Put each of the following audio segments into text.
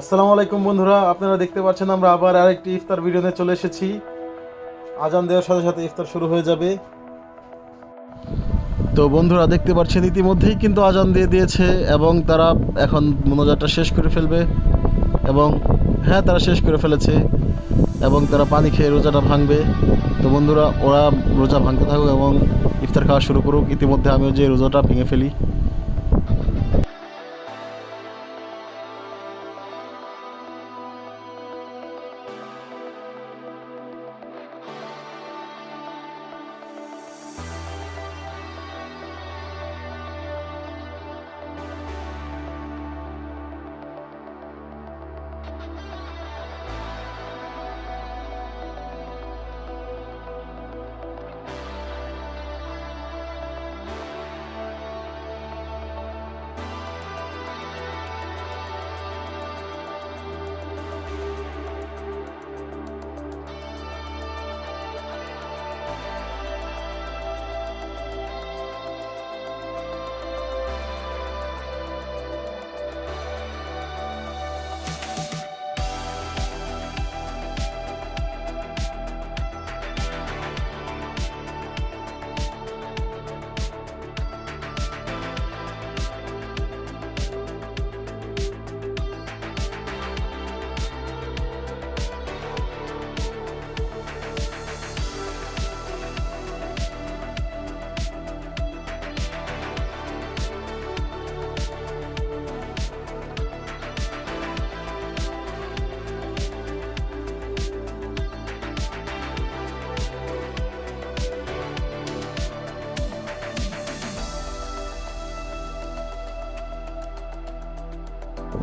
আসসালামু আলাইকুম বন্ধুরা, আপনারা দেখতে পাচ্ছেন আমরা আবার আরেকটি ইফতার ভিডিও নিয়ে চলে এসেছি। আজান দেওয়ার সাথে সাথে ইফতার শুরু হয়ে যাবে। তো বন্ধুরা দেখতে পাচ্ছেন ইতিমধ্যেই কিন্তু আজান দিয়ে দিয়েছে এবং তারা এখন মোনাজাতটা শেষ করে ফেলবে। এবং হ্যাঁ, তারা শেষ করে ফেলেছে এবং তারা পানি খেয়ে রোজাটা ভাঙবে। তো বন্ধুরা, ওরা রোজা ভাঙতে থাকুক এবং ইফতার খাওয়া শুরু করুক। ইতিমধ্যে আমিও যে রোজাটা ভেঙে ফেলি।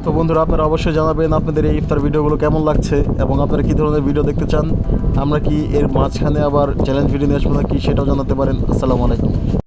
তো বন্ধুরা, আপনারা অবশ্যই জানাবেন আপনাদের এই ইফতার ভিডিওগুলো কেমন লাগছে এবং আপনারা কী ধরনের ভিডিও দেখতে চান। আমরা কি এর মাঝখানে আবার চ্যালেঞ্জ ভিডিও নিয়ে আসবো নাকি সেটাও জানাতে পারেন। আসসালামু আলাইকুম।